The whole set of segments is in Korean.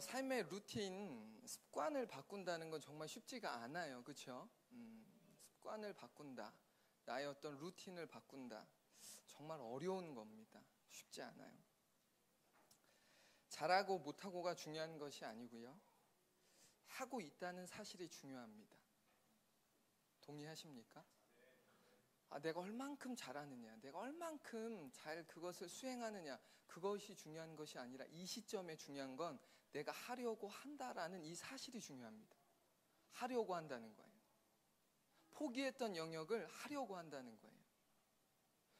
삶의 루틴, 습관을 바꾼다는 건 정말 쉽지가 않아요. 그렇죠? 습관을 바꾼다. 나의 어떤 루틴을 바꾼다. 정말 어려운 겁니다. 쉽지 않아요. 잘하고 못하고가 중요한 것이 아니고요. 하고 있다는 사실이 중요합니다. 동의하십니까? 내가 얼만큼 잘하느냐, 내가 얼만큼 잘 그것을 수행하느냐, 그것이 중요한 것이 아니라 이 시점에 중요한 건 내가 하려고 한다라는 이 사실이 중요합니다. 하려고 한다는 거예요. 포기했던 영역을 하려고 한다는 거예요.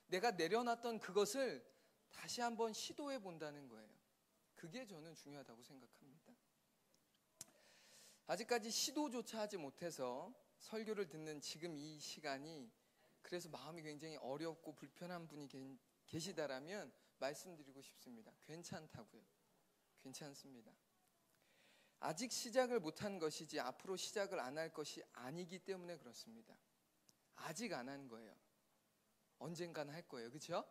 내가 내려놨던 그것을 다시 한번 시도해 본다는 거예요. 그게 저는 중요하다고 생각합니다. 아직까지 시도조차 하지 못해서 설교를 듣는 지금 이 시간이 그래서 마음이 굉장히 어렵고 불편한 분이 계시다라면 말씀드리고 싶습니다. 괜찮다고요. 괜찮습니다. 아직 시작을 못한 것이지 앞으로 시작을 안 할 것이 아니기 때문에 그렇습니다. 아직 안 한 거예요. 언젠가는 할 거예요. 그렇죠?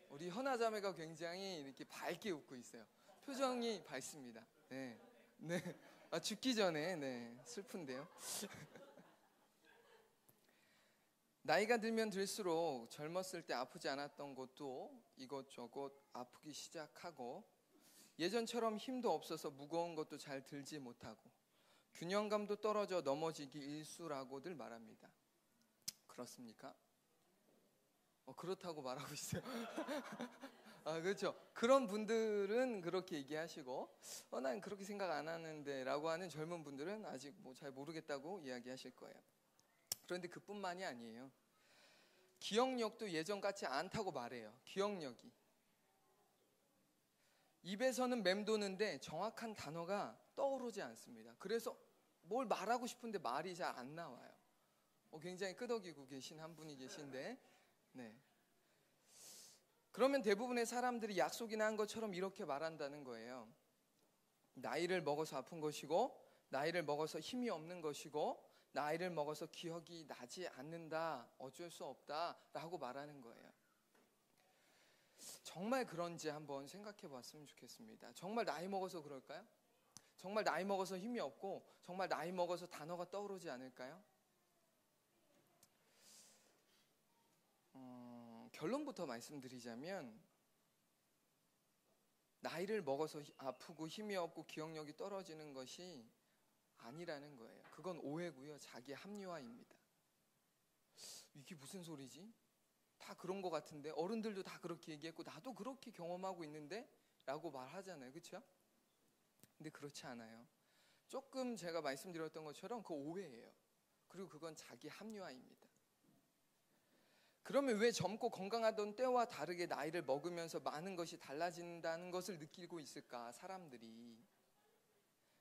우리 현아자매가 굉장히 이렇게 밝게 웃고 있어요. 표정이 밝습니다. 네. 네. 죽기 전에 네. 슬픈데요. 나이가 들면 들수록 젊었을 때 아프지 않았던 것도 이것저것 아프기 시작하고 예전처럼 힘도 없어서 무거운 것도 잘 들지 못하고 균형감도 떨어져 넘어지기 일쑤라고들 말합니다. 그렇습니까? 그렇다고 말하고 있어요. 그렇죠. 그런 분들은 그렇게 얘기하시고 난 그렇게 생각 안 하는데 라고 하는 젊은 분들은 아직 잘 모르겠다고 이야기하실 거예요. 그런데 그뿐만이 아니에요. 기억력도 예전 같지 않다고 말해요. 기억력이. 입에서는 맴도는데 정확한 단어가 떠오르지 않습니다. 그래서 뭘 말하고 싶은데 말이 잘 안 나와요. 굉장히 끄덕이고 계신 한 분이 계신데 네. 그러면 대부분의 사람들이 약속이나 한 것처럼 이렇게 말한다는 거예요. 나이를 먹어서 아픈 것이고 나이를 먹어서 힘이 없는 것이고 나이를 먹어서 기억이 나지 않는다, 어쩔 수 없다 라고 말하는 거예요. 정말 그런지 한번 생각해 봤으면 좋겠습니다. 정말 나이 먹어서 그럴까요? 정말 나이 먹어서 힘이 없고 정말 나이 먹어서 단어가 떠오르지 않을까요? 결론부터 말씀드리자면 나이를 먹어서 아프고 힘이 없고 기억력이 떨어지는 것이 아니라는 거예요. 그건 오해고요. 자기 합리화입니다. 이게 무슨 소리지? 다 그런 것 같은데 어른들도 다 그렇게 얘기했고 나도 그렇게 경험하고 있는데 라고 말하잖아요. 그렇죠? 근데 그렇지 않아요. 조금 제가 말씀드렸던 것처럼 그 오해예요. 그리고 그건 자기 합리화입니다. 그러면 왜 젊고 건강하던 때와 다르게 나이를 먹으면서 많은 것이 달라진다는 것을 느끼고 있을까? 사람들이.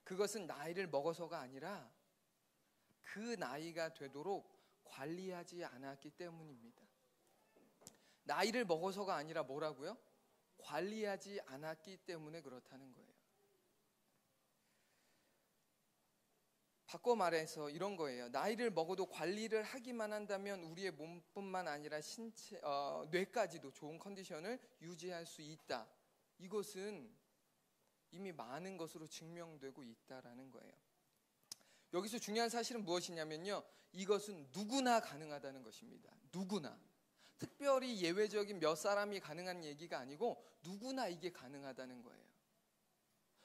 그것은 나이를 먹어서가 아니라 그 나이가 되도록 관리하지 않았기 때문입니다. 나이를 먹어서가 아니라 뭐라고요? 관리하지 않았기 때문에 그렇다는 거예요. 바꿔 말해서 이런 거예요. 나이를 먹어도 관리를 하기만 한다면 우리의 몸뿐만 아니라 뇌까지도 좋은 컨디션을 유지할 수 있다. 이것은 이미 많은 것으로 증명되고 있다라는 거예요. 여기서 중요한 사실은 무엇이냐면요. 이것은 누구나 가능하다는 것입니다. 누구나. 특별히 예외적인 몇 사람이 가능한 얘기가 아니고 누구나 이게 가능하다는 거예요.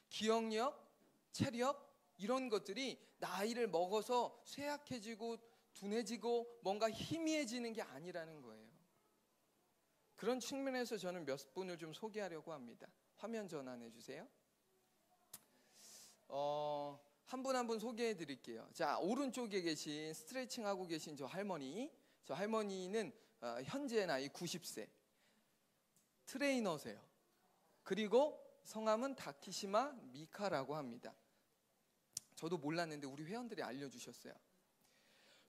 기억력, 체력 이런 것들이 나이를 먹어서 쇠약해지고 둔해지고 뭔가 희미해지는 게 아니라는 거예요. 그런 측면에서 저는 몇 분을 좀 소개하려고 합니다. 화면 전환해 주세요. 한 분 한 분 소개해 드릴게요. 자, 오른쪽에 계신 스트레칭하고 계신 저 할머니. 저 할머니는 현재 나이 90세. 트레이너세요. 그리고 성함은 다키시마 미카라고 합니다. 저도 몰랐는데 우리 회원들이 알려주셨어요.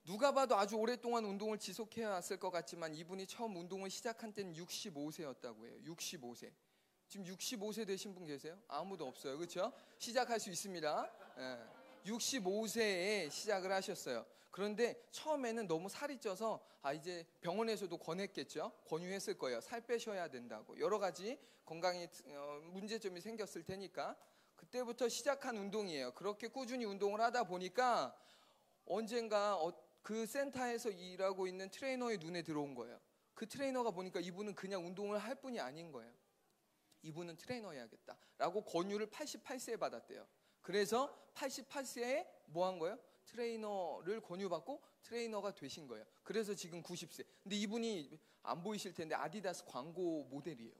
누가 봐도 아주 오랫동안 운동을 지속해 왔을 것 같지만 이분이 처음 운동을 시작한 때는 65세였다고 해요. 65세. 지금 65세 되신 분 계세요? 아무도 없어요. 그렇죠? 시작할 수 있습니다. 65세에 시작을 하셨어요. 그런데 처음에는 너무 살이 쪄서 이제 병원에서도 권했겠죠. 권유했을 거예요. 살 빼셔야 된다고. 여러 가지 건강에 문제점이 생겼을 테니까. 그때부터 시작한 운동이에요. 그렇게 꾸준히 운동을 하다 보니까 언젠가 그 센터에서 일하고 있는 트레이너의 눈에 들어온 거예요. 그 트레이너가 보니까 이분은 그냥 운동을 할 뿐이 아닌 거예요. 이분은 트레이너 해야겠다라고 권유를 88세에 받았대요. 그래서 88세에 뭐 한 거예요? 트레이너를 권유받고 트레이너가 되신 거예요. 그래서 지금 90세. 근데 이분이 안 보이실 텐데 아디다스 광고 모델이에요.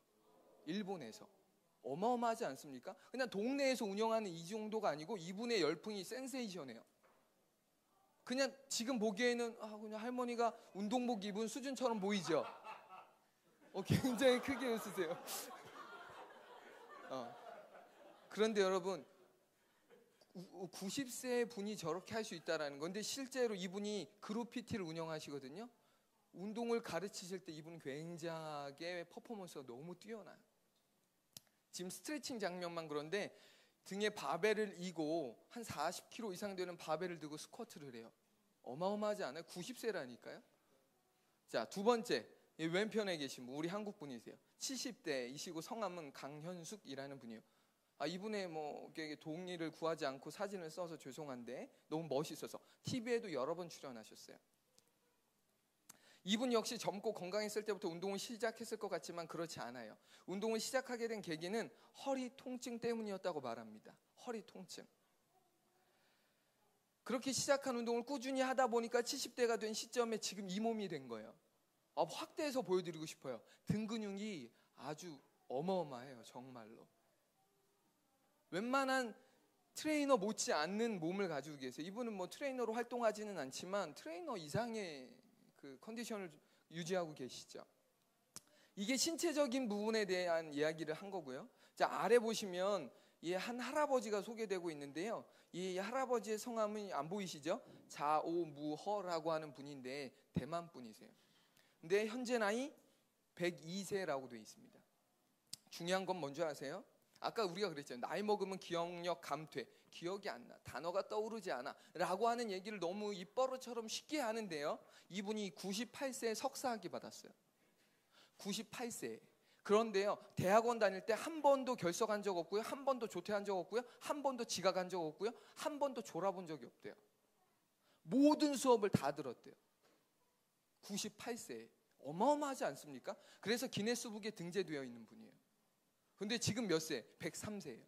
일본에서. 어마어마하지 않습니까? 그냥 동네에서 운영하는 이 정도가 아니고 이분의 열풍이 센세이션해요. 그냥 지금 보기에는 그냥 할머니가 운동복 입은 수준처럼 보이죠? 굉장히 크게 웃으세요. 그런데 여러분 90세 분이 저렇게 할 수 있다라는 건데 실제로 이분이 그룹 PT를 운영하시거든요. 운동을 가르치실 때 이분은 굉장하게 퍼포먼스가 너무 뛰어나요. 지금 스트레칭 장면만 그런데 등에 바벨을 이고 한 40kg 이상 되는 바벨을 들고 스쿼트를 해요. 어마어마하지 않아요? 90세라니까요. 자, 두 번째, 왼편에 계신 분, 우리 한국 분이세요. 70대이시고 성함은 강현숙이라는 분이에요. 이분의 동의를 구하지 않고 사진을 써서 죄송한데 너무 멋있어서 TV에도 여러 번 출연하셨어요. 이분 역시 젊고 건강했을 때부터 운동을 시작했을 것 같지만 그렇지 않아요. 운동을 시작하게 된 계기는 허리 통증 때문이었다고 말합니다. 허리 통증. 그렇게 시작한 운동을 꾸준히 하다 보니까 70대가 된 시점에 지금 이 몸이 된 거예요. 확대해서 보여드리고 싶어요. 등 근육이 아주 어마어마해요. 정말로. 웬만한 트레이너 못지 않는 몸을 가지고 계세요. 이분은 트레이너로 활동하지는 않지만 트레이너 이상의 그 컨디션을 유지하고 계시죠. 이게 신체적인 부분에 대한 이야기를 한 거고요. 자, 아래 보시면 한 할아버지가 소개되고 있는데요. 이 할아버지의 성함이 안 보이시죠? 자오무허라고 하는 분인데 대만 분이세요. 근데 현재 나이 102세라고 되어 있습니다. 중요한 건 뭔지 아세요? 아까 우리가 그랬잖아요. 나이 먹으면 기억력 감퇴, 기억이 안 나, 단어가 떠오르지 않아 라고 하는 얘기를 너무 입버릇처럼 쉽게 하는데요. 이분이 98세에 석사학위 받았어요. 98세에. 그런데요, 대학원 다닐 때 한 번도 결석한 적 없고요, 한 번도 조퇴한 적 없고요, 한 번도 지각한 적 없고요, 한 번도 졸아본 적이 없대요. 모든 수업을 다 들었대요. 98세에. 어마어마하지 않습니까? 그래서 기네스북에 등재되어 있는 분이에요. 근데 지금 몇 세? 103세예요.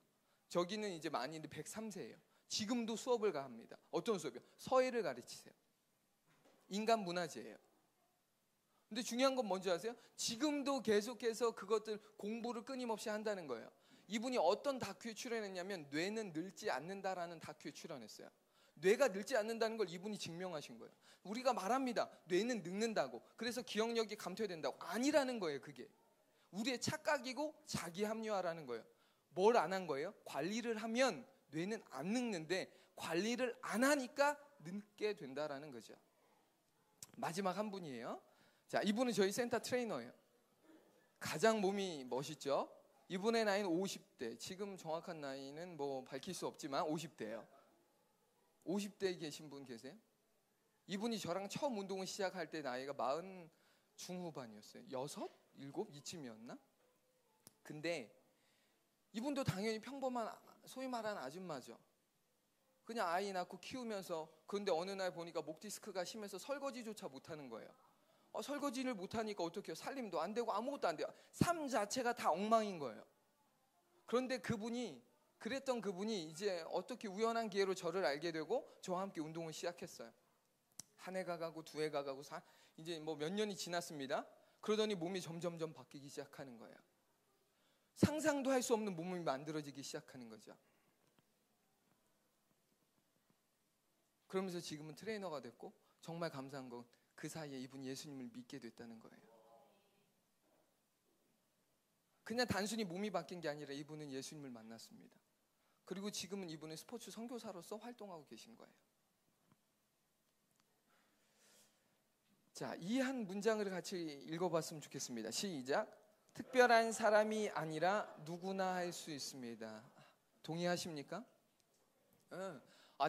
저기는 이제 많이들 103세예요. 지금도 수업을 합니다. 어떤 수업이요? 서예를 가르치세요. 인간 문화재예요. 근데 중요한 건 뭔지 아세요? 지금도 계속해서 그것들 공부를 끊임없이 한다는 거예요. 이분이 어떤 다큐에 출연했냐면 뇌는 늙지 않는다라는 다큐에 출연했어요. 뇌가 늙지 않는다는 걸 이분이 증명하신 거예요. 우리가 말합니다. 뇌는 늙는다고. 그래서 기억력이 감퇴된다고. 아니라는 거예요, 그게. 우리의 착각이고 자기 합리화라는 거예요. 뭘 안 한 거예요? 관리를 하면 뇌는 안 늙는데 관리를 안 하니까 늙게 된다라는 거죠. 마지막 한 분이에요. 자, 이분은 저희 센터 트레이너예요. 가장 몸이 멋있죠? 이분의 나이는 50대. 지금 정확한 나이는 밝힐 수 없지만 50대예요. 50대에 계신 분 계세요? 이분이 저랑 처음 운동을 시작할 때 나이가 40 중후반이었어요. 6? 7? 이쯤이었나? 근데 이분도 당연히 평범한 소위 말하는 아줌마죠. 그냥 아이 낳고 키우면서. 그런데 어느 날 보니까 목 디스크가 심해서 설거지조차 못하는 거예요. 설거지를 못하니까 어떡해요? 살림도 안 되고 아무것도 안 돼요. 삶 자체가 다 엉망인 거예요. 그런데 그랬던 그분이 이제 어떻게 우연한 기회로 저를 알게 되고 저와 함께 운동을 시작했어요. 한 해가 가고 두 해가 가고 이제 몇 년이 지났습니다. 그러더니 몸이 점점점 바뀌기 시작하는 거예요. 상상도 할 수 없는 몸이 만들어지기 시작하는 거죠. 그러면서 지금은 트레이너가 됐고 정말 감사한 건 그 사이에 이분이 예수님을 믿게 됐다는 거예요. 그냥 단순히 몸이 바뀐 게 아니라 이분은 예수님을 만났습니다. 그리고 지금은 이분은 스포츠 선교사로서 활동하고 계신 거예요. 자, 이 한 문장을 같이 읽어봤으면 좋겠습니다. 시작. 특별한 사람이 아니라 누구나 할 수 있습니다. 동의하십니까?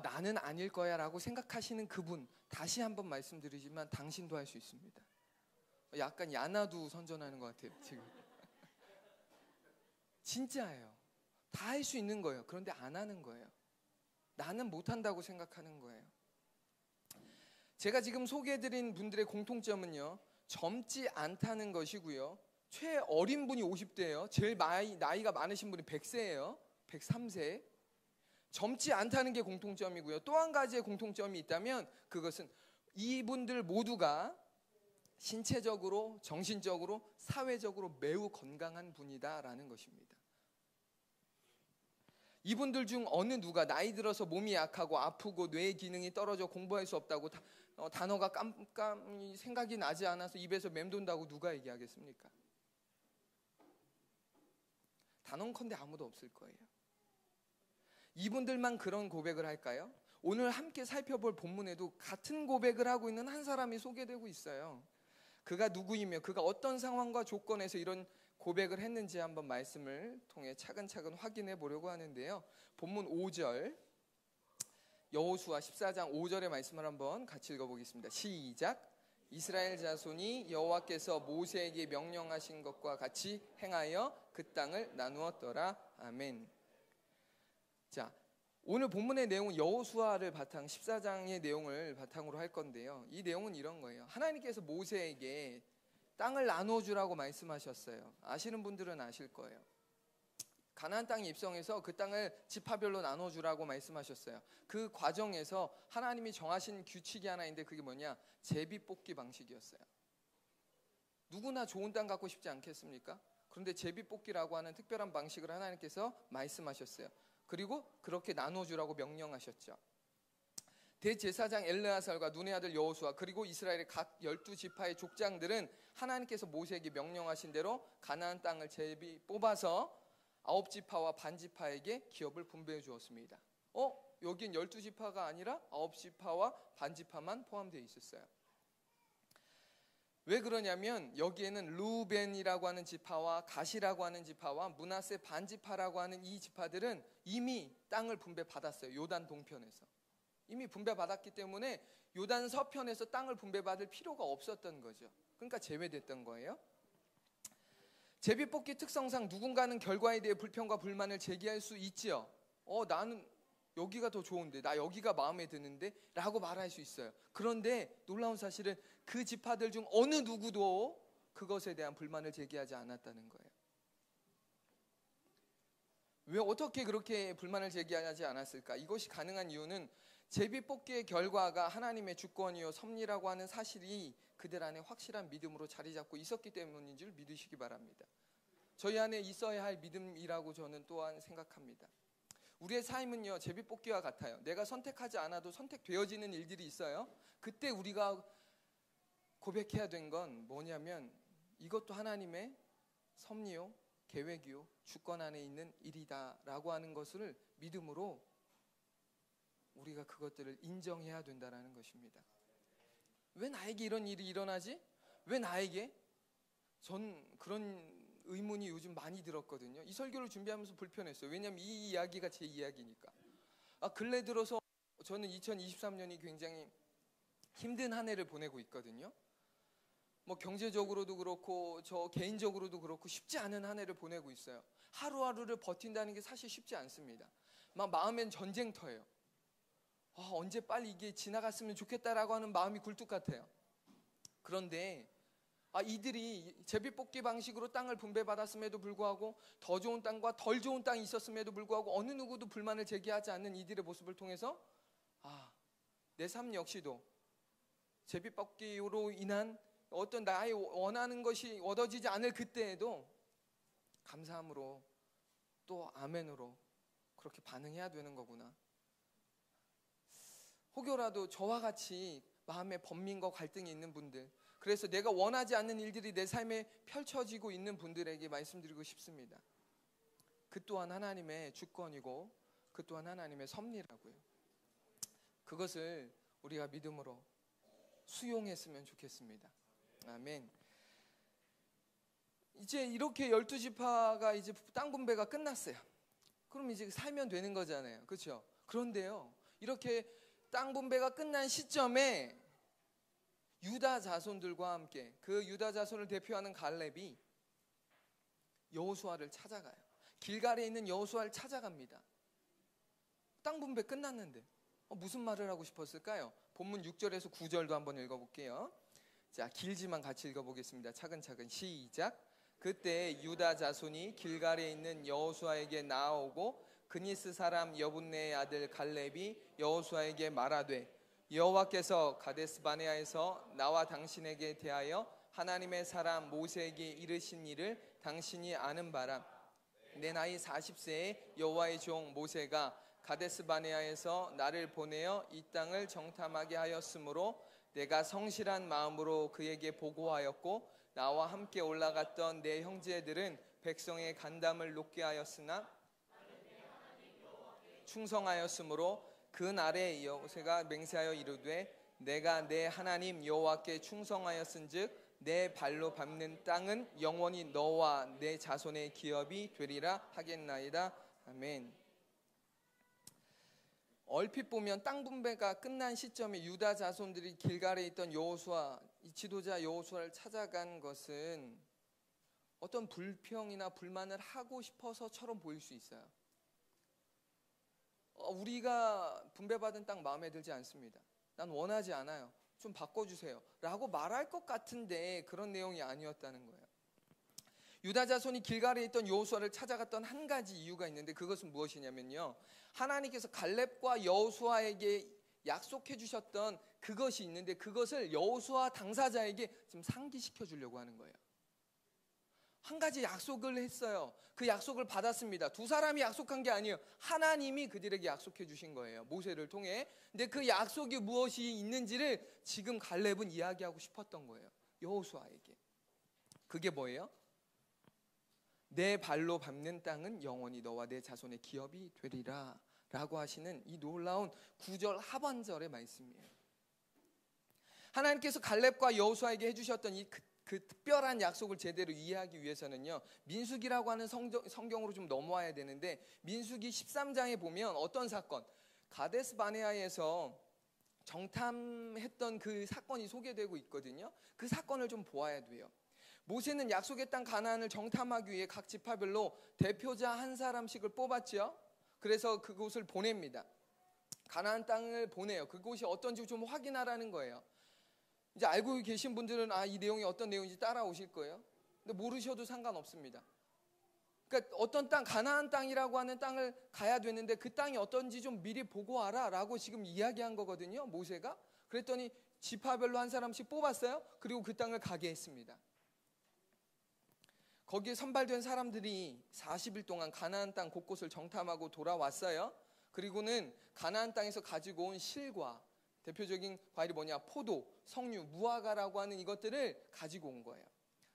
나는 아닐 거야 라고 생각하시는 그분, 다시 한번 말씀드리지만 당신도 할 수 있습니다. 약간 야나두 선전하는 것 같아요 지금. 진짜예요. 다 할 수 있는 거예요. 그런데 안 하는 거예요. 나는 못한다고 생각하는 거예요. 제가 지금 소개해드린 분들의 공통점은요, 젊지 않다는 것이고요, 최어린 분이 50대예요. 제일 나이가 많으신 분이 100세예요. 103세. 젊지 않다는 게 공통점이고요. 또 한 가지의 공통점이 있다면 그것은 이분들 모두가 신체적으로, 정신적으로, 사회적으로 매우 건강한 분이다라는 것입니다. 이분들 중 어느 누가 나이 들어서 몸이 약하고 아프고 뇌 기능이 떨어져 공부할 수 없다고 단어가 깜깜이 생각이 나지 않아서 입에서 맴돈다고 누가 얘기하겠습니까? 단언컨대 아무도 없을 거예요. 이분들만 그런 고백을 할까요? 오늘 함께 살펴볼 본문에도 같은 고백을 하고 있는 한 사람이 소개되고 있어요. 그가 누구이며 그가 어떤 상황과 조건에서 이런 고백을 했는지 한번 말씀을 통해 차근차근 확인해 보려고 하는데요. 본문 5절, 여호수아 14장 5절의 말씀을 한번 같이 읽어보겠습니다. 시작. 이스라엘 자손이 여호와께서 모세에게 명령하신 것과 같이 행하여 그 땅을 나누었더라. 아멘. 자, 오늘 본문의 내용은 여호수아를 14장의 내용을 바탕으로 할 건데요. 이 내용은 이런 거예요. 하나님께서 모세에게 땅을 나눠주라고 말씀하셨어요. 아시는 분들은 아실 거예요. 가나안 땅에 입성해서 그 땅을 지파별로 나눠주라고 말씀하셨어요. 그 과정에서 하나님이 정하신 규칙이 하나 있는데 그게 뭐냐? 제비뽑기 방식이었어요. 누구나 좋은 땅 갖고 싶지 않겠습니까? 그런데 제비뽑기라고 하는 특별한 방식을 하나님께서 말씀하셨어요. 그리고 그렇게 나눠주라고 명령하셨죠. 대제사장 엘르아살과 눈의 아들 여호수아 그리고 이스라엘의 각 12지파의 족장들은 하나님께서 모세에게 명령하신 대로 가나안 땅을 제비 뽑아서 9지파와 반지파에게 기업을 분배해 주었습니다. 여긴 12지파가 아니라 9지파와 반지파만 포함되어 있었어요. 왜 그러냐면 여기에는 루벤이라고 하는 지파와 갓이라고 하는 지파와 므낫세 반지파라고 하는 이 지파들은 이미 땅을 분배받았어요. 요단 동편에서. 이미 분배받았기 때문에 요단 서편에서 땅을 분배받을 필요가 없었던 거죠. 그러니까 제외됐던 거예요. 제비뽑기 특성상 누군가는 결과에 대해 불평과 불만을 제기할 수 있지요. 나는 여기가 더 좋은데, 나 여기가 마음에 드는데 라고 말할 수 있어요. 그런데 놀라운 사실은 그 지파들 중 어느 누구도 그것에 대한 불만을 제기하지 않았다는 거예요. 왜 어떻게 그렇게 불만을 제기하지 않았을까? 이것이 가능한 이유는 제비뽑기의 결과가 하나님의 주권이요 섭리라고 하는 사실이 그들 안에 확실한 믿음으로 자리 잡고 있었기 때문인 줄 믿으시기 바랍니다. 저희 안에 있어야 할 믿음이라고 저는 또한 생각합니다. 우리의 삶은요 제비뽑기와 같아요. 내가 선택하지 않아도 선택되어지는 일들이 있어요. 그때 우리가 고백해야 된 건 뭐냐면 이것도 하나님의 섭리요 계획이요 주권 안에 있는 일이다라고 하는 것을 믿음으로 우리가 그것들을 인정해야 된다는 것입니다. 왜 나에게 이런 일이 일어나지? 왜 나에게? 전 그런 의문이 요즘 많이 들었거든요. 이 설교를 준비하면서 불편했어요. 왜냐하면 이 이야기가 제 이야기니까. 근래 들어서 저는 2023년이 굉장히 힘든 한 해를 보내고 있거든요. 뭐 경제적으로도 그렇고 저 개인적으로도 그렇고 쉽지 않은 한 해를 보내고 있어요. 하루하루를 버틴다는 게 사실 쉽지 않습니다. 막 마음엔 전쟁터예요. 언제 빨리 이게 지나갔으면 좋겠다라고 하는 마음이 굴뚝 같아요. 그런데 이들이 제비뽑기 방식으로 땅을 분배받았음에도 불구하고 더 좋은 땅과 덜 좋은 땅이 있었음에도 불구하고 어느 누구도 불만을 제기하지 않는 이들의 모습을 통해서 내 삶 역시도 제비뽑기로 인한 어떤 나의 원하는 것이 얻어지지 않을 그때에도 감사함으로 또 아멘으로 그렇게 반응해야 되는 거구나. 혹여라도 저와 같이 마음에 번민과 갈등이 있는 분들, 그래서 내가 원하지 않는 일들이 내 삶에 펼쳐지고 있는 분들에게 말씀드리고 싶습니다. 그 또한 하나님의 주권이고 그 또한 하나님의 섭리라고요. 그것을 우리가 믿음으로 수용했으면 좋겠습니다. 아멘. 이제 이렇게 12지파가 이제 땅 분배가 끝났어요. 그럼 이제 살면 되는 거잖아요. 그렇죠? 그런데요, 이렇게 땅 분배가 끝난 시점에 유다 자손들과 함께 그 유다 자손을 대표하는 갈렙이 여호수아를 찾아가요. 길갈에 있는 여호수아를 찾아갑니다. 땅 분배 끝났는데 무슨 말을 하고 싶었을까요? 본문 6절에서 9절도 한번 읽어볼게요. 자, 길지만 같이 읽어보겠습니다. 차근차근 시작. 그때 유다 자손이 길갈에 있는 여호수아에게 나아오고 그니스 사람 여분네의 아들 갈렙이 여호수아에게 말하되 여호와께서 가데스 바네아에서 나와 당신에게 대하여 하나님의 사람 모세에게 이르신 일을 당신이 아는 바라. 내 나이 40세에 여호와의 종 모세가 가데스 바네아에서 나를 보내어 이 땅을 정탐하게 하였으므로 내가 성실한 마음으로 그에게 보고하였고 나와 함께 올라갔던 내 형제들은 백성의 간담을 높게 하였으나 충성하였으므로 그 날에 모세가 맹세하여 이르되 내가 내 하나님 여호와께 충성하였은즉 내 발로 밟는 땅은 영원히 너와 내 자손의 기업이 되리라 하겠나이다. 아멘. 얼핏 보면 땅 분배가 끝난 시점에 유다 자손들이 길갈에 있던 여호수아, 이 지도자 여호수아를 찾아간 것은 어떤 불평이나 불만을 하고 싶어서처럼 보일 수 있어요. 우리가 분배받은 땅 마음에 들지 않습니다. 난 원하지 않아요. 좀 바꿔주세요 라고 말할 것 같은데 그런 내용이 아니었다는 거예요. 유다 자손이 길갈에 있던 여호수아를 찾아갔던 한 가지 이유가 있는데 그것은 무엇이냐면요, 하나님께서 갈렙과 여호수아에게 약속해 주셨던 그것이 있는데 그것을 여호수아 당사자에게 좀 상기시켜 주려고 하는 거예요. 한 가지 약속을 했어요. 그 약속을 받았습니다. 두 사람이 약속한 게 아니에요. 하나님이 그들에게 약속해 주신 거예요, 모세를 통해. 근데 그 약속이 무엇이 있는지를 지금 갈렙은 이야기하고 싶었던 거예요, 여호수아에게. 그게 뭐예요? 내 발로 밟는 땅은 영원히 너와 내 자손의 기업이 되리라 라고 하시는 이 놀라운 9절 하반절의 말씀이에요. 하나님께서 갈렙과 여호수아에게 해주셨던 그 특별한 약속을 제대로 이해하기 위해서는요, 민수기라고 하는 성경으로 좀 넘어와야 되는데, 민수기 13장에 보면 어떤 사건, 가데스 바네아에서 정탐했던 그 사건이 소개되고 있거든요. 그 사건을 좀 보아야 돼요. 모세는 약속의 땅 가나안을 정탐하기 위해 각 지파별로 대표자 한 사람씩을 뽑았죠. 그래서 그곳을 보냅니다. 가나안 땅을 보내요. 그곳이 어떤지 좀 확인하라는 거예요. 이제 알고 계신 분들은 이 내용이 어떤 내용인지 따라오실 거예요. 근데 모르셔도 상관없습니다. 그러니까 어떤 땅, 가나안 땅이라고 하는 땅을 가야 되는데 그 땅이 어떤지 좀 미리 보고 와라 라고 지금 이야기한 거거든요, 모세가. 그랬더니 지파별로 한 사람씩 뽑았어요. 그리고 그 땅을 가게 했습니다. 거기에 선발된 사람들이 40일 동안 가나안 땅 곳곳을 정탐하고 돌아왔어요. 그리고는 가나안 땅에서 가지고 온 실과, 대표적인 과일이 뭐냐, 포도, 석류, 무화과라고 하는 이것들을 가지고 온 거예요.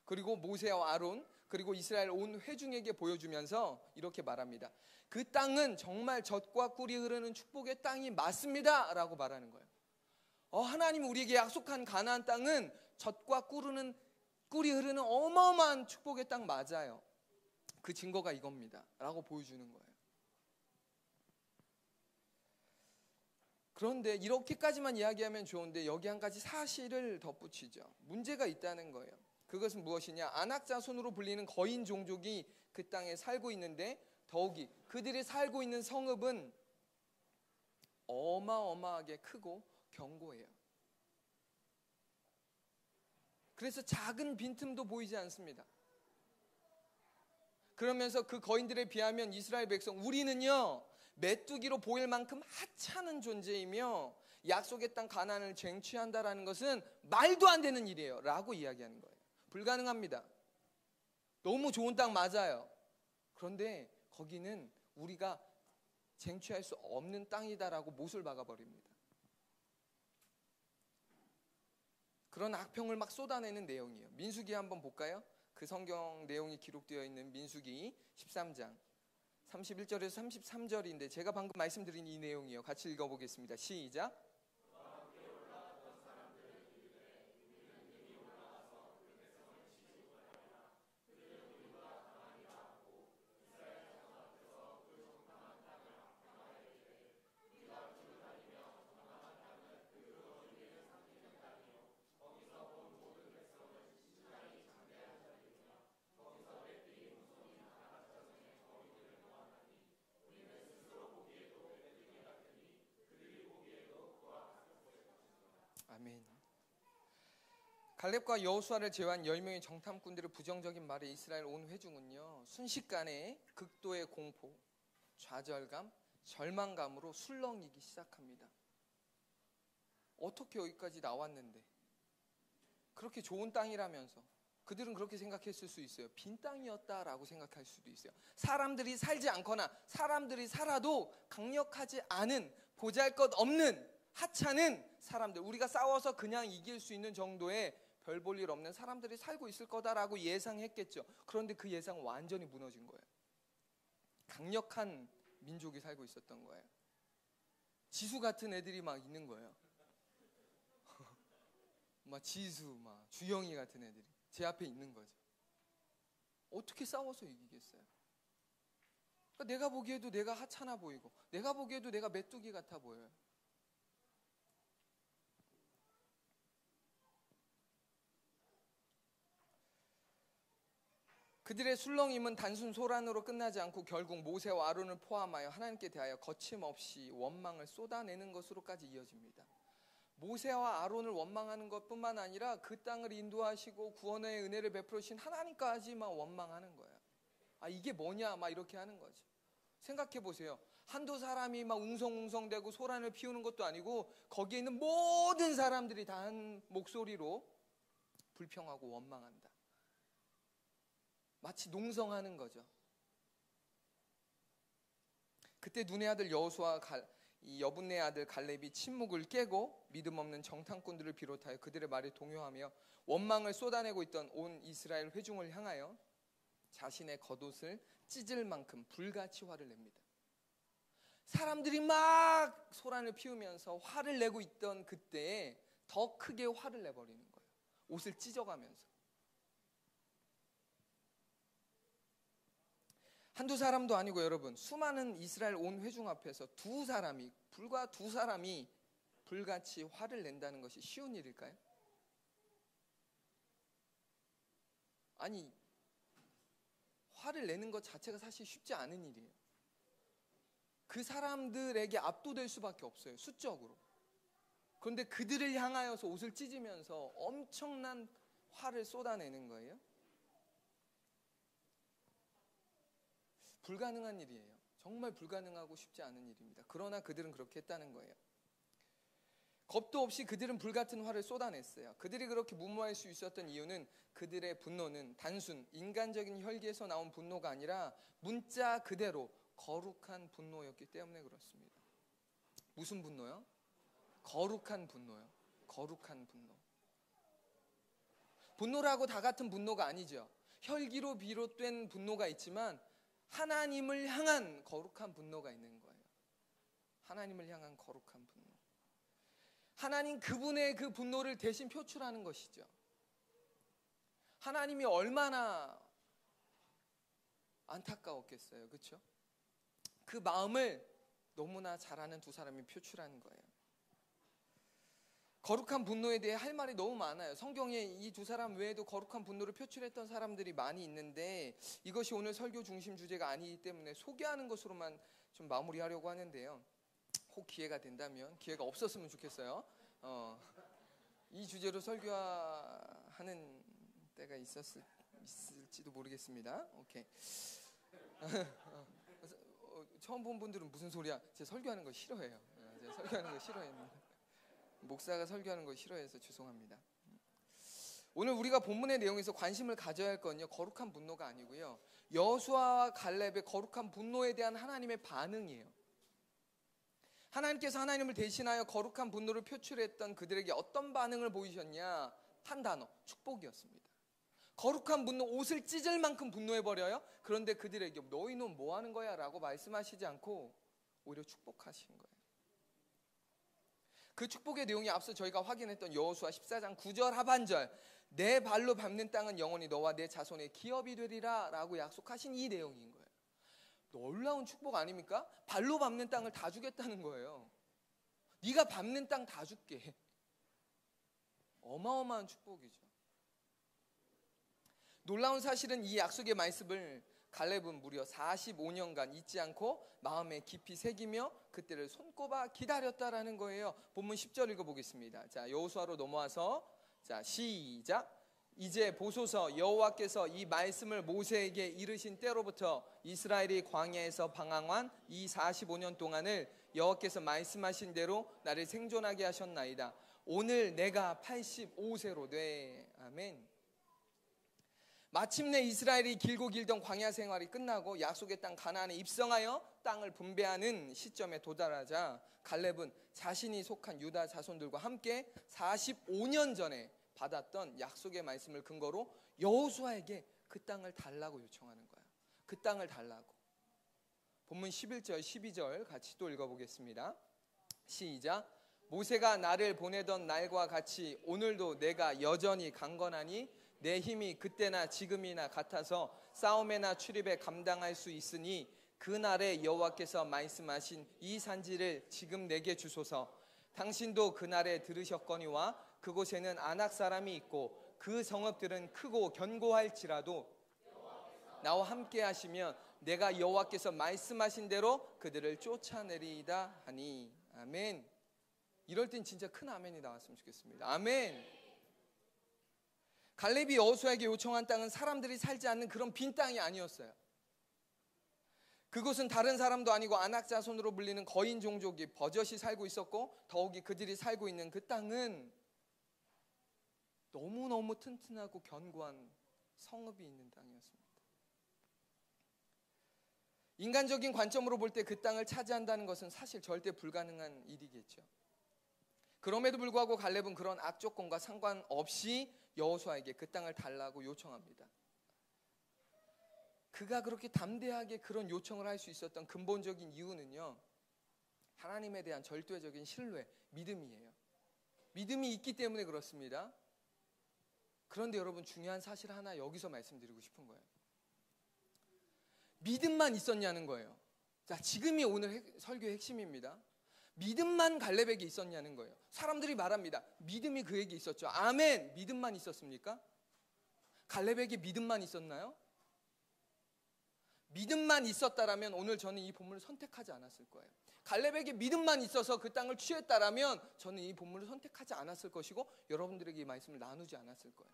그리고 모세와 아론, 그리고 이스라엘 온 회중에게 보여주면서 이렇게 말합니다. 그 땅은 정말 젖과 꿀이 흐르는 축복의 땅이 맞습니다 라고 말하는 거예요. 하나님이 우리에게 약속한 가나안 땅은 젖과 꿀이 흐르는 어마어마한 축복의 땅 맞아요. 그 증거가 이겁니다 라고 보여주는 거예요. 그런데 이렇게까지만 이야기하면 좋은데 여기 한 가지 사실을 덧붙이죠. 문제가 있다는 거예요. 그것은 무엇이냐, 아낙 자손으로 불리는 거인 종족이 그 땅에 살고 있는데 더욱이 그들이 살고 있는 성읍은 어마어마하게 크고 견고해요. 그래서 작은 빈틈도 보이지 않습니다. 그러면서 그 거인들에 비하면 이스라엘 백성, 우리는요 메뚜기로 보일 만큼 하찮은 존재이며 약속의 땅 가나안을 쟁취한다라는 것은 말도 안 되는 일이에요 라고 이야기하는 거예요. 불가능합니다. 너무 좋은 땅 맞아요. 그런데 거기는 우리가 쟁취할 수 없는 땅이다라고 못을 박아버립니다. 그런 악평을 막 쏟아내는 내용이에요. 민수기 한번 볼까요? 그 성경 내용이 기록되어 있는 민수기 13장 31절에서 33절인데 제가 방금 말씀드린 이 내용이에요. 같이 읽어보겠습니다. 시작. 갈렙과 여호수아를 제외한 10명의 정탐꾼들의 부정적인 말에 이스라엘 온 회중은요, 순식간에 극도의 공포, 좌절감, 절망감으로 술렁이기 시작합니다. 어떻게 여기까지 나왔는데, 그렇게 좋은 땅이라면서, 그들은 그렇게 생각했을 수 있어요. 빈 땅이었다라고 생각할 수도 있어요. 사람들이 살지 않거나 사람들이 살아도 강력하지 않은, 보잘것없는 하찮은 사람들, 우리가 싸워서 그냥 이길 수 있는 정도의 별 볼 일 없는 사람들이 살고 있을 거다라고 예상했겠죠. 그런데 그 예상은 완전히 무너진 거예요. 강력한 민족이 살고 있었던 거예요. 지수 같은 애들이 막 있는 거예요. 막 지수, 막 주영이 같은 애들이 제 앞에 있는 거죠. 어떻게 싸워서 이기겠어요? 그러니까 내가 보기에도 내가 하찮아 보이고, 내가 보기에도 내가 메뚜기 같아 보여요. 그들의 술렁임은 단순 소란으로 끝나지 않고 결국 모세와 아론을 포함하여 하나님께 대하여 거침없이 원망을 쏟아내는 것으로까지 이어집니다. 모세와 아론을 원망하는 것뿐만 아니라 그 땅을 인도하시고 구원의 은혜를 베풀으신 하나님까지만 원망하는 거예요. 아, 이게 뭐냐 막 이렇게 하는 거죠. 생각해 보세요. 한두 사람이 막 웅성웅성대고 소란을 피우는 것도 아니고 거기에 있는 모든 사람들이 다 한 목소리로 불평하고 원망한다. 마치 농성하는 거죠. 그때 눈의 아들 여호수아와 이 여분네 아들 갈렙이 침묵을 깨고 믿음 없는 정탐꾼들을 비롯하여 그들의 말에 동요하며 원망을 쏟아내고 있던 온 이스라엘 회중을 향하여 자신의 겉옷을 찢을 만큼 불같이 화를 냅니다. 사람들이 막 소란을 피우면서 화를 내고 있던 그때에 더 크게 화를 내버리는 거예요. 옷을 찢어가면서. 한두 사람도 아니고 여러분, 수많은 이스라엘 온 회중 앞에서 불과 두 사람이 불같이 화를 낸다는 것이 쉬운 일일까요? 아니, 화를 내는 것 자체가 사실 쉽지 않은 일이에요. 그 사람들에게 압도될 수밖에 없어요, 수적으로. 그런데 그들을 향하여서 옷을 찢으면서 엄청난 화를 쏟아내는 거예요. 불가능한 일이에요. 정말 불가능하고 쉽지 않은 일입니다. 그러나 그들은 그렇게 했다는 거예요. 겁도 없이 그들은 불같은 화를 쏟아냈어요. 그들이 그렇게 무모할 수 있었던 이유는 그들의 분노는 단순 인간적인 혈기에서 나온 분노가 아니라 문자 그대로 거룩한 분노였기 때문에 그렇습니다. 무슨 분노요? 거룩한 분노요. 거룩한 분노. 분노라고 다 같은 분노가 아니죠. 혈기로 비롯된 분노가 있지만 하나님을 향한 거룩한 분노가 있는 거예요. 하나님을 향한 거룩한 분노. 하나님 그분의 그 분노를 대신 표출하는 것이죠. 하나님이 얼마나 안타까웠겠어요. 그렇죠? 그 마음을 너무나 잘 아는 두 사람이 표출하는 거예요. 거룩한 분노에 대해 할 말이 너무 많아요. 성경에 이 두 사람 외에도 거룩한 분노를 표출했던 사람들이 많이 있는데 이것이 오늘 설교 중심 주제가 아니기 때문에 소개하는 것으로만 좀 마무리하려고 하는데요. 혹 기회가 된다면, 기회가 없었으면 좋겠어요. 이 주제로 설교하는 때가 있을지도 모르겠습니다. 오케이. 처음 본 분들은 무슨 소리야? 제가 설교하는 거 싫어해요. 제가 설교하는 거 싫어해요. 목사가 설교하는 거 싫어해서 죄송합니다. 오늘 우리가 본문의 내용에서 관심을 가져야 할 건요, 거룩한 분노가 아니고요, 여호수아와 갈렙의 거룩한 분노에 대한 하나님의 반응이에요. 하나님께서 하나님을 대신하여 거룩한 분노를 표출했던 그들에게 어떤 반응을 보이셨냐? 한 단어, 축복이었습니다. 거룩한 분노, 옷을 찢을 만큼 분노해버려요. 그런데 그들에게 너희는 뭐 하는 거야? 라고 말씀하시지 않고 오히려 축복하신 거예요. 그 축복의 내용이 앞서 저희가 확인했던 여호수아 14장 9절 하반절, 내 발로 밟는 땅은 영원히 너와 내 자손의 기업이 되리라 라고 약속하신 이 내용인 거예요. 놀라운 축복 아닙니까? 발로 밟는 땅을 다 주겠다는 거예요. 네가 밟는 땅 다 줄게. 어마어마한 축복이죠. 놀라운 사실은 이 약속의 말씀을 갈렙은 무려 45년간 잊지 않고 마음에 깊이 새기며 그때를 손꼽아 기다렸다라는 거예요. 본문 10절 읽어보겠습니다. 자, 여호수아로 넘어와서 자, 시작. 이제 보소서, 여호와께서 이 말씀을 모세에게 이르신 때로부터 이스라엘이 광야에서 방황한 이 45년 동안을 여호와께서 말씀하신 대로 나를 생존하게 하셨나이다. 오늘 내가 85세로 돼. 아멘. 마침내 이스라엘이 길고 길던 광야 생활이 끝나고 약속의 땅 가나안에 입성하여 땅을 분배하는 시점에 도달하자 갈렙은 자신이 속한 유다 자손들과 함께 45년 전에 받았던 약속의 말씀을 근거로 여호수아에게 그 땅을 달라고 요청하는 거야. 그 땅을 달라고. 본문 11절 12절 같이 또 읽어보겠습니다. 시작. 모세가 나를 보내던 날과 같이 오늘도 내가 여전히 강건하니 내 힘이 그때나 지금이나 같아서 싸움에나 출입에 감당할 수 있으니 그날에 여호와께서 말씀하신 이 산지를 지금 내게 주소서. 당신도 그날에 들으셨거니와 그곳에는 아낙 사람이 있고 그 성읍들은 크고 견고할지라도 나와 함께 하시면 내가 여호와께서 말씀하신 대로 그들을 쫓아내리이다 하니. 아멘. 이럴 땐 진짜 큰 아멘이 나왔으면 좋겠습니다. 아멘. 갈렙이 여호수아에게 요청한 땅은 사람들이 살지 않는 그런 빈 땅이 아니었어요. 그곳은 다른 사람도 아니고 아낙 자손으로 불리는 거인 종족이 버젓이 살고 있었고 더욱이 그들이 살고 있는 그 땅은 너무너무 튼튼하고 견고한 성읍이 있는 땅이었습니다. 인간적인 관점으로 볼 때 그 땅을 차지한다는 것은 사실 절대 불가능한 일이겠죠. 그럼에도 불구하고 갈렙은 그런 악조건과 상관없이 여호수아에게 그 땅을 달라고 요청합니다. 그가 그렇게 담대하게 그런 요청을 할 수 있었던 근본적인 이유는요, 하나님에 대한 절대적인 신뢰, 믿음이에요. 믿음이 있기 때문에 그렇습니다. 그런데 여러분, 중요한 사실 하나 여기서 말씀드리고 싶은 거예요. 믿음만 있었냐는 거예요. 자, 지금이 오늘 설교의 핵심입니다. 믿음만 갈렙에게 있었냐는 거예요. 사람들이 말합니다. 믿음이 그에게 있었죠. 아멘. 믿음만 있었습니까? 갈렙에게 믿음만 있었나요? 믿음만 있었다라면 오늘 저는 이 본문을 선택하지 않았을 거예요. 갈렙에게 믿음만 있어서 그 땅을 취했다라면 저는 이 본문을 선택하지 않았을 것이고 여러분들에게 이 말씀을 나누지 않았을 거예요.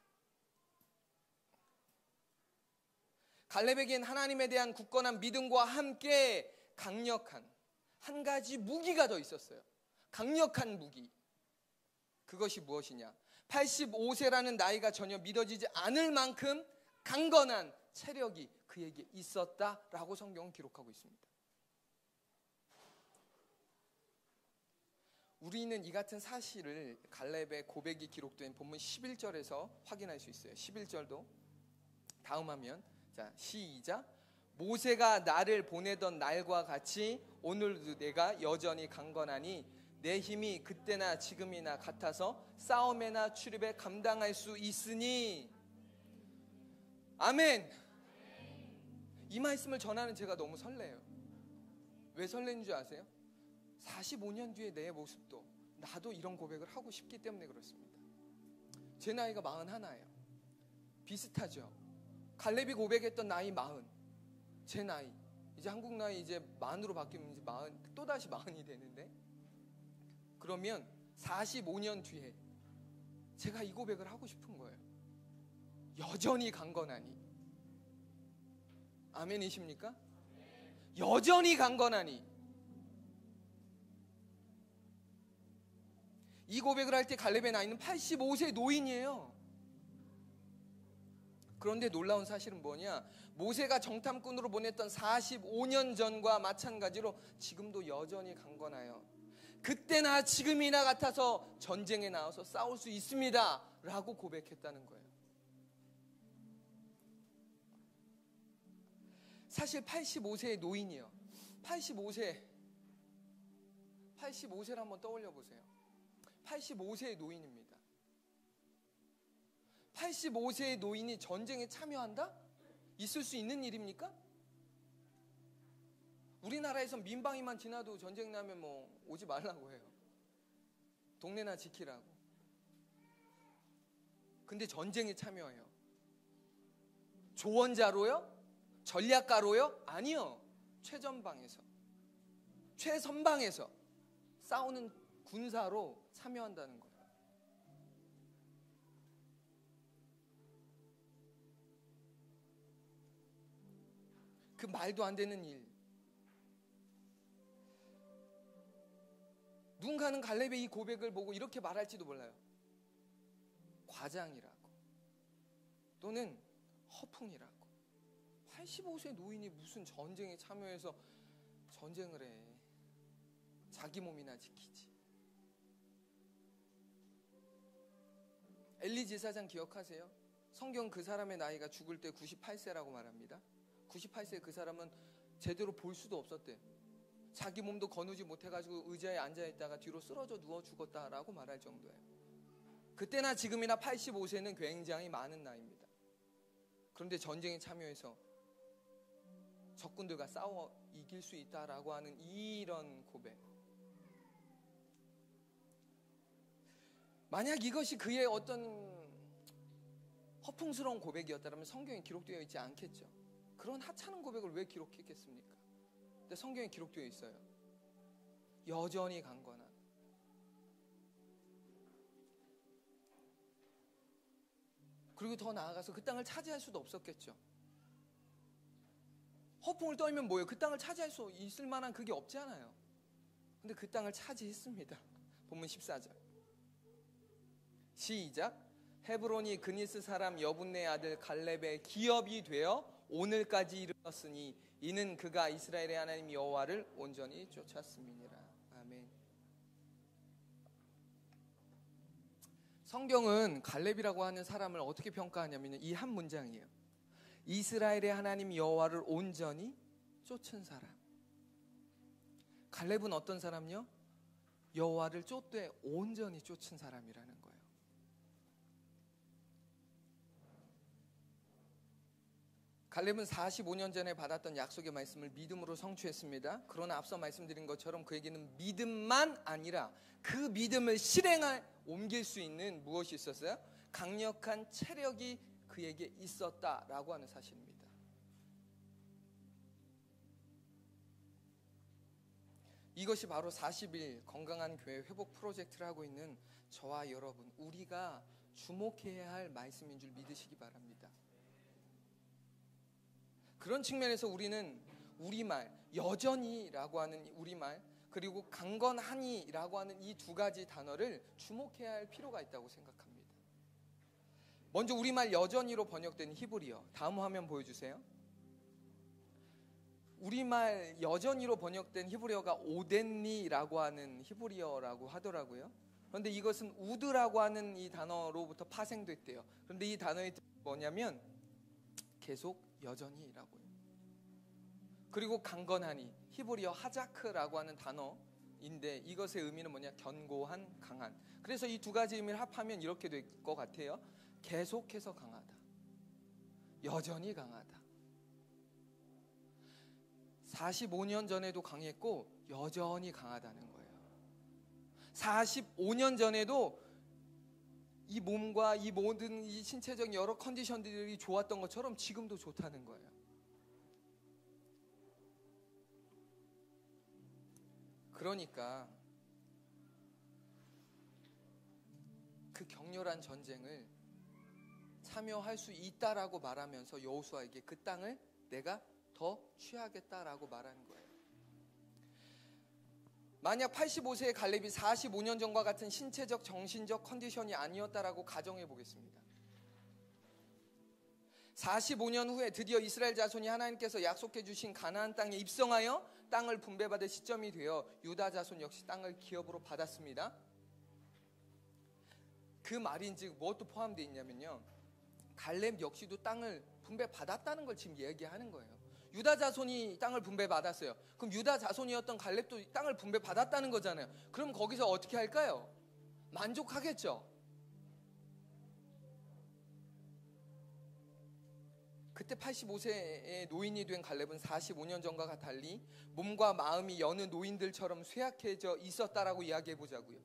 갈렙에겐 하나님에 대한 굳건한 믿음과 함께 강력한 한 가지 무기가 더 있었어요. 강력한 무기. 그것이 무엇이냐? 85세라는 나이가 전혀 믿어지지 않을 만큼 강건한 체력이 그에게 있었다라고 성경은 기록하고 있습니다. 우리는 이 같은 사실을 갈렙의 고백이 기록된 본문 11절에서 확인할 수 있어요. 11절도 다음 화면. 자, 시작. 모세가 나를 보내던 날과 같이 오늘도 내가 여전히 강건하니 내 힘이 그때나 지금이나 같아서 싸움에나 출입에 감당할 수 있으니. 아멘. 이 말씀을 전하는 제가 너무 설레요. 왜 설레는 줄 아세요? 45년 뒤에 내 모습도 나도 이런 고백을 하고 싶기 때문에 그렇습니다. 제 나이가 41예요. 비슷하죠. 갈렙이 고백했던 나이 40. 제 나이. 이제 한국 나이 이제 만으로 바뀌면 이제 40, 또다시 40이 되는데, 그러면 45년 뒤에 제가 이 고백을 하고 싶은 거예요. 여전히 강건하니. 아멘이십니까? 여전히 강건하니. 이 고백을 할 때 갈렙의 나이는 85세 노인이에요. 그런데 놀라운 사실은 뭐냐? 모세가 정탐꾼으로 보냈던 45년 전과 마찬가지로 지금도 여전히 강건하여 그때나 지금이나 같아서 전쟁에 나와서 싸울 수 있습니다 라고 고백했다는 거예요. 사실 85세의 노인이요. 85세를 한번 떠올려 보세요. 85세의 노인입니다. 85세의 노인이 전쟁에 참여한다? 있을 수 있는 일입니까? 우리나라에선 민방위만 지나도 전쟁 나면 뭐 오지 말라고 해요. 동네나 지키라고. 근데 전쟁에 참여해요. 조원자로요? 전략가로요? 아니요. 최전방에서, 최선방에서 싸우는 군사로 참여한다는 거예요. 그 말도 안 되는 일. 누군가는 갈렙의 이 고백을 보고 이렇게 말할지도 몰라요. 과장이라고, 또는 허풍이라고. 85세 노인이 무슨 전쟁에 참여해서 전쟁을 해. 자기 몸이나 지키지. 엘리 제사장 기억하세요? 성경 그 사람의 나이가 죽을 때 98세라고 말합니다. 98세 그 사람은 제대로 볼 수도 없었대요. 자기 몸도 거누지 못해가지고 의자에 앉아있다가 뒤로 쓰러져 누워 죽었다라고 말할 정도예요. 그때나 지금이나 85세는 굉장히 많은 나이입니다. 그런데 전쟁에 참여해서 적군들과 싸워 이길 수 있다라고 하는 이런 고백. 만약 이것이 그의 어떤 허풍스러운 고백이었다면 성경에 기록되어 있지 않겠죠. 그런 하찮은 고백을 왜 기록했겠습니까? 근데 성경에 기록되어 있어요. 여전히 강건한. 그리고 더 나아가서 그 땅을 차지할 수도 없었겠죠. 허풍을 떨면 뭐예요? 그 땅을 차지할 수 있을 만한 그게 없잖아요. 근데 그 땅을 차지했습니다. 본문 14절 시작. 헤브론이 그니스 사람 여분네 아들 갈렙의 기업이 되어 오늘까지 이르렀으니 이는 그가 이스라엘의 하나님 여호와를 온전히 쫓았음이니라. 아멘. 성경은 갈렙이라고 하는 사람을 어떻게 평가하냐면 이 한 문장이에요. 이스라엘의 하나님 여호와를 온전히 쫓은 사람. 갈렙은 어떤 사람요? 여호와를 쫓되 온전히 쫓은 사람이라는 거예요. 갈렙은 45년 전에 받았던 약속의 말씀을 믿음으로 성취했습니다. 그러나 앞서 말씀드린 것처럼 그에게는 믿음만 아니라 그 믿음을 실행에 옮길 수 있는 무엇이 있었어요? 강력한 체력이 그에게 있었다라고 하는 사실입니다. 이것이 바로 40일 건강한 교회 회복 프로젝트를 하고 있는 저와 여러분, 우리가 주목해야 할 말씀인 줄 믿으시기 바랍니다. 그런 측면에서 우리는 우리말, 여전히라고 하는 우리말, 그리고 강건하니라고 하는 이 두 가지 단어를 주목해야 할 필요가 있다고 생각합니다. 먼저 우리말 여전히로 번역된 히브리어, 다음 화면 보여주세요. 우리말 여전히로 번역된 히브리어가 오덴니라고 하는 히브리어라고 하더라고요. 그런데 이것은 우드라고 하는 이 단어로부터 파생됐대요. 그런데 이 단어의 뜻이 뭐냐면 계속 여전히라고요. 그리고 강건하니, 히브리어 하자크라고 하는 단어인데 이것의 의미는 뭐냐? 견고한, 강한. 그래서 이 두 가지 의미를 합하면 이렇게 될 것 같아요. 계속해서 강하다, 여전히 강하다. 45년 전에도 강했고 여전히 강하다는 거예요. 45년 전에도 이 몸과 이 모든 이 신체적 여러 컨디션들이 좋았던 것처럼 지금도 좋다는 거예요. 그러니까 그 격렬한 전쟁을 참여할 수 있다라고 말하면서 여호수아에게 그 땅을 내가 더 취하겠다라고 말하는 거예요. 만약 85세의 갈렙이 45년 전과 같은 신체적 정신적 컨디션이 아니었다라고 가정해 보겠습니다. 45년 후에 드디어 이스라엘 자손이 하나님께서 약속해 주신 가나안 땅에 입성하여 땅을 분배받을 시점이 되어 유다 자손 역시 땅을 기업으로 받았습니다. 그 말인즉 무엇도 포함되어 있냐면요, 갈렙 역시도 땅을 분배받았다는 걸 지금 얘기하는 거예요. 유다 자손이 땅을 분배받았어요. 그럼 유다 자손이었던 갈렙도 땅을 분배받았다는 거잖아요. 그럼 거기서 어떻게 할까요? 만족하겠죠. 그때 85세의 노인이 된 갈렙은 45년 전과 달리 몸과 마음이 여느 노인들처럼 쇠약해져 있었다라고 이야기해 보자고요.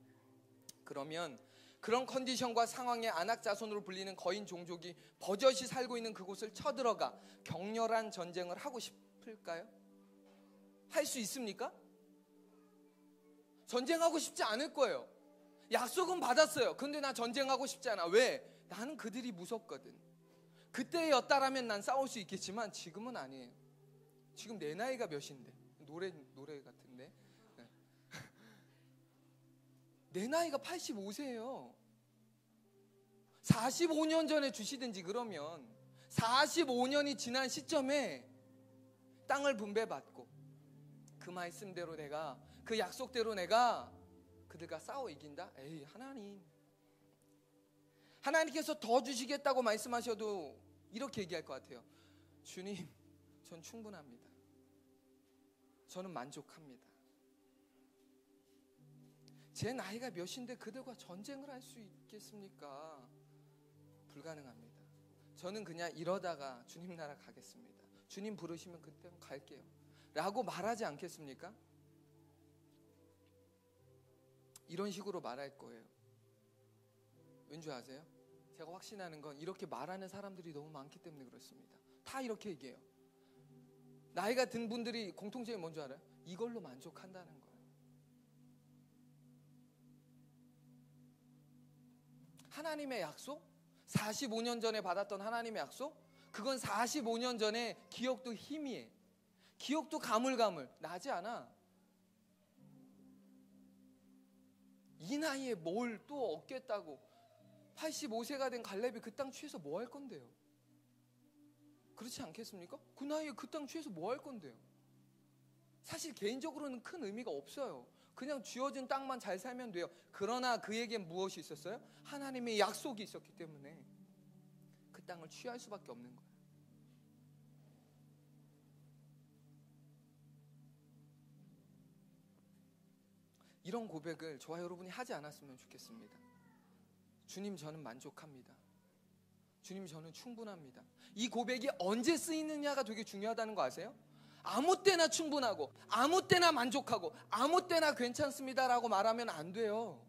그러면 그런 컨디션과 상황의 안악 자손으로 불리는 거인 종족이 버젓이 살고 있는 그곳을 쳐들어가 격렬한 전쟁을 하고 싶을까요? 할 수 있습니까? 전쟁하고 싶지 않을 거예요. 약속은 받았어요. 근데 나 전쟁하고 싶지 않아. 왜? 나는 그들이 무섭거든. 그때였다라면 난 싸울 수 있겠지만 지금은 아니에요. 지금 내 나이가 몇인데? 노래 같은데. 네. 내 나이가 85세예요. 45년 전에 주시든지 그러면 45년이 지난 시점에 땅을 분배받고 그 말씀대로 내가 그 약속대로 내가 그들과 싸워 이긴다? 에이, 하나님께서 더 주시겠다고 말씀하셔도 이렇게 얘기할 것 같아요. 주님, 전 충분합니다. 저는 만족합니다. 제 나이가 몇인데 그들과 전쟁을 할 수 있겠습니까? 불가능합니다. 저는 그냥 이러다가 주님 나라 가겠습니다. 주님 부르시면 그때 갈게요 라고 말하지 않겠습니까? 이런 식으로 말할 거예요. 왠지 아세요? 제가 확신하는 건 이렇게 말하는 사람들이 너무 많기 때문에 그렇습니다. 다 이렇게 얘기해요. 나이가 든 분들이 공통점이 뭔지 알아요? 이걸로 만족한다는 거예요. 하나님의 약속? 45년 전에 받았던 하나님의 약속? 그건 45년 전에 기억도 희미해. 기억도 가물가물. 나지 않아. 이 나이에 뭘 또 얻겠다고. 85세가 된 갈렙이 그 땅 취해서 뭐 할 건데요? 그렇지 않겠습니까? 그 나이에 그 땅 취해서 뭐 할 건데요? 사실 개인적으로는 큰 의미가 없어요. 그냥 쥐어진 땅만 잘 살면 돼요. 그러나 그에겐 무엇이 있었어요? 하나님의 약속이 있었기 때문에 그 땅을 취할 수밖에 없는 거예요. 이런 고백을 저와 여러분이 하지 않았으면 좋겠습니다. 주님, 저는 만족합니다. 주님, 저는 충분합니다. 이 고백이 언제 쓰이느냐가 되게 중요하다는 거 아세요? 아무 때나 충분하고 아무 때나 만족하고 아무 때나 괜찮습니다라고 말하면 안 돼요.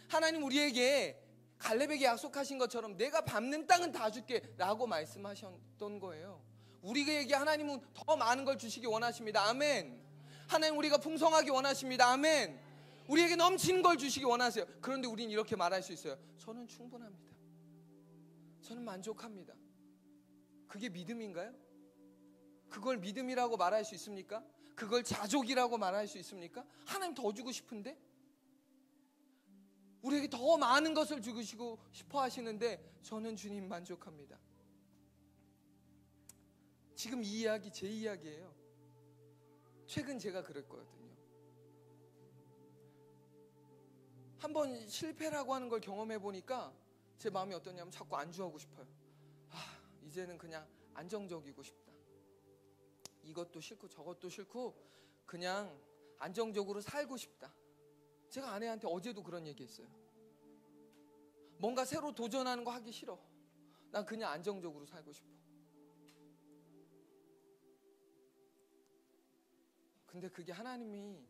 하나님 우리에게 갈렙에게 약속하신 것처럼 내가 밟는 땅은 다 줄게 라고 말씀하셨던 거예요. 우리에게 하나님은 더 많은 걸 주시기 원하십니다. 아멘. 하나님 우리가 풍성하게 원하십니다. 아멘. 우리에게 넘치는 걸 주시기 원하세요. 그런데 우리는 이렇게 말할 수 있어요. 저는 충분합니다. 저는 만족합니다. 그게 믿음인가요? 그걸 믿음이라고 말할 수 있습니까? 그걸 자족이라고 말할 수 있습니까? 하나님 더 주고 싶은데? 우리에게 더 많은 것을 주고 싶어 하시는데 저는 주님 만족합니다. 지금 이 이야기 제 이야기예요. 최근 제가 그랬거든요. 한번 실패라고 하는 걸 경험해 보니까 제 마음이 어떠냐면 자꾸 안주하고 싶어요. 이제는 그냥 안정적이고 싶다. 이것도 싫고 저것도 싫고 그냥 안정적으로 살고 싶다. 제가 아내한테 어제도 그런 얘기했어요. 뭔가 새로 도전하는 거 하기 싫어. 난 그냥 안정적으로 살고 싶어. 근데 그게 하나님이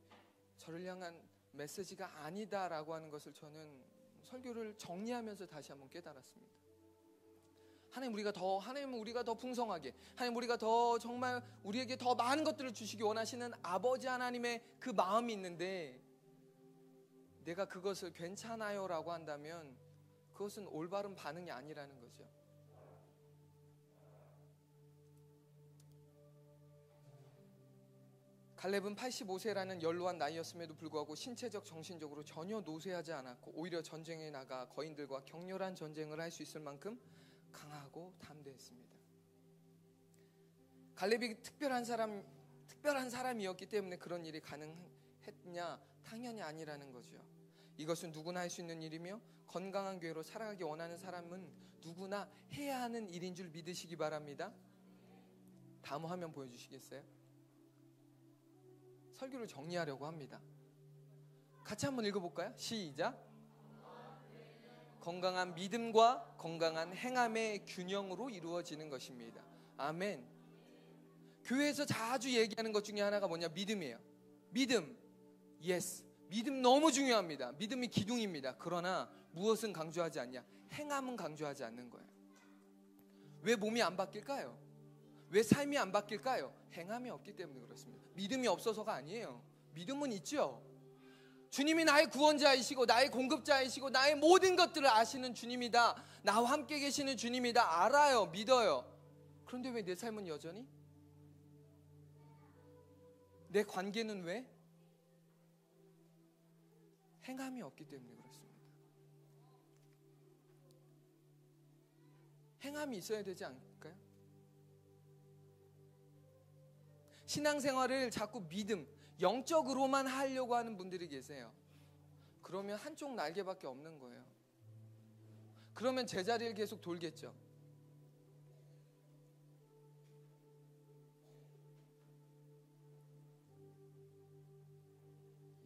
저를 향한 메시지가 아니다라고 하는 것을 저는 설교를 정리하면서 다시 한번 깨달았습니다. 하나님 우리가 더 풍성하게, 하나님 우리가 더 정말 우리에게 더 많은 것들을 주시기 원하시는 아버지 하나님의 그 마음이 있는데 내가 그것을 괜찮아요라고 한다면 그것은 올바른 반응이 아니라는 거죠. 갈렙은 85세라는 연로한 나이였음에도 불구하고 신체적 정신적으로 전혀 노쇠하지 않았고 오히려 전쟁에 나가 거인들과 격렬한 전쟁을 할 수 있을 만큼 강하고 담대했습니다. 갈렙이 특별한 사람이었기 때문에 그런 일이 가능했냐? 당연히 아니라는 거죠. 이것은 누구나 할 수 있는 일이며 건강한 교회로 살아가기 원하는 사람은 누구나 해야 하는 일인 줄 믿으시기 바랍니다. 다음 화면 보여주시겠어요? 설교를 정리하려고 합니다. 같이 한번 읽어볼까요? 시작. 건강한 믿음과 건강한 행함의 균형으로 이루어지는 것입니다. 아멘. 교회에서 자주 얘기하는 것 중에 하나가 뭐냐? 믿음이에요. 믿음. 예스. 믿음 너무 중요합니다. 믿음이 기둥입니다. 그러나 무엇은 강조하지 않냐? 행함은 강조하지 않는 거예요. 왜 몸이 안 바뀔까요? 왜 삶이 안 바뀔까요? 행함이 없기 때문에 그렇습니다. 믿음이 없어서가 아니에요. 믿음은 있죠. 주님이 나의 구원자이시고 나의 공급자이시고 나의 모든 것들을 아시는 주님이다. 나와 함께 계시는 주님이다. 알아요. 믿어요. 그런데 왜 내 삶은 여전히 내 관계는 왜? 행함이 없기 때문에 그렇습니다. 행함이 있어야 되지 않을까요? 신앙생활을 자꾸 믿음, 영적으로만 하려고 하는 분들이 계세요. 그러면 한쪽 날개밖에 없는 거예요. 그러면 제자리를 계속 돌겠죠.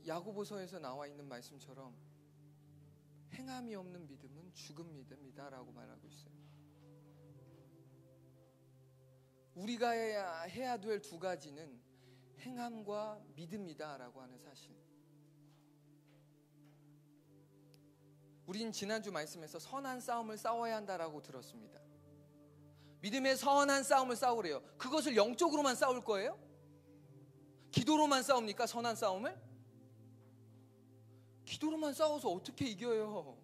야고보서에서 나와 있는 말씀처럼 행함이 없는 믿음은 죽은 믿음이다라고 말하고 있어요. 우리가 해야 될 두 가지는 행함과 믿음이다라고 하는 사실. 우린 지난주 말씀에서 선한 싸움을 싸워야 한다라고 들었습니다. 믿음의 선한 싸움을 싸우래요. 그것을 영적으로만 싸울 거예요? 기도로만 싸웁니까? 선한 싸움을? 기도로만 싸워서 어떻게 이겨요?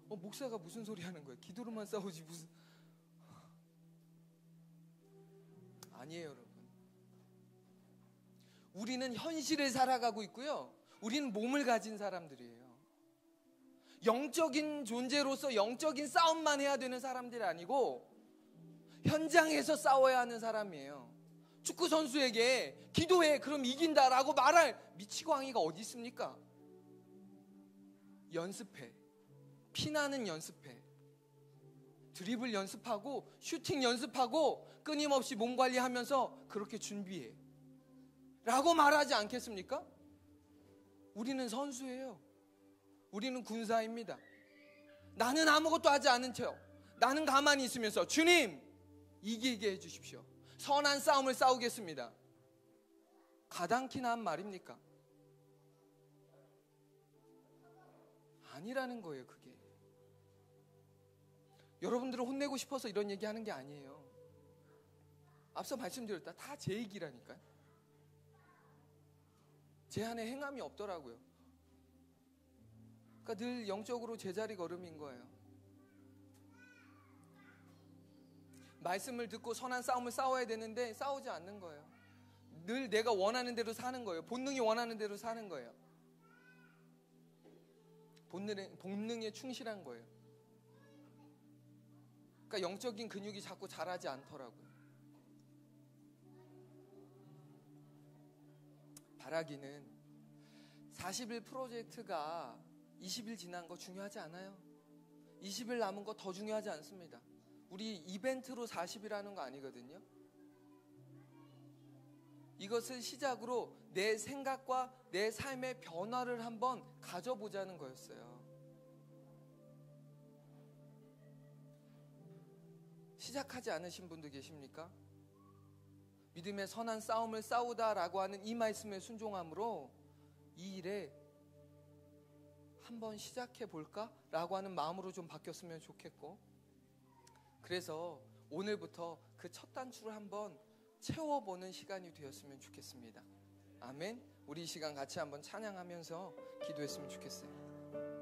목사가 무슨 소리 하는 거예요? 기도로만 싸우지 무슨. 아니에요, 여러분. 우리는 현실을 살아가고 있고요. 우리는 몸을 가진 사람들이에요. 영적인 존재로서 영적인 싸움만 해야 되는 사람들이 아니고 현장에서 싸워야 하는 사람이에요. 축구 선수에게 기도해 그럼 이긴다라고 말할 미치광이가 어디 있습니까? 연습해. 피나는 연습해. 드리블 연습하고 슈팅 연습하고 끊임없이 몸 관리하면서 그렇게 준비해 라고 말하지 않겠습니까? 우리는 선수예요. 우리는 군사입니다. 나는 아무것도 하지 않은 척, 나는 가만히 있으면서 주님 이기게 해주십시오. 선한 싸움을 싸우겠습니다. 가당키나 한 말입니까? 아니라는 거예요. 그게 여러분들을 혼내고 싶어서 이런 얘기하는 게 아니에요. 앞서 말씀드렸다. 다 제 얘기라니까요. 제 안에 행함이 없더라고요. 그러니까 늘 영적으로 제자리 걸음인 거예요. 말씀을 듣고 선한 싸움을 싸워야 되는데 싸우지 않는 거예요. 늘 내가 원하는 대로 사는 거예요. 본능이 원하는 대로 사는 거예요. 본능에 충실한 거예요. 그러니까 영적인 근육이 자꾸 자라지 않더라고요. 바라기는 40일 프로젝트가 20일 지난 거 중요하지 않아요. 20일 남은 거 더 중요하지 않습니다. 우리 이벤트로 40일하는 거 아니거든요. 이것을 시작으로 내 생각과 내 삶의 변화를 한번 가져보자는 거였어요. 시작하지 않으신 분도 계십니까? 믿음의 선한 싸움을 싸우다라고 하는 이 말씀에 순종함으로 이 일에 한번 시작해 볼까? 라고 하는 마음으로 좀 바뀌었으면 좋겠고, 그래서 오늘부터 그 첫 단추를 한번 채워보는 시간이 되었으면 좋겠습니다. 아멘. 우리 이 시간 같이 한번 찬양하면서 기도했으면 좋겠어요.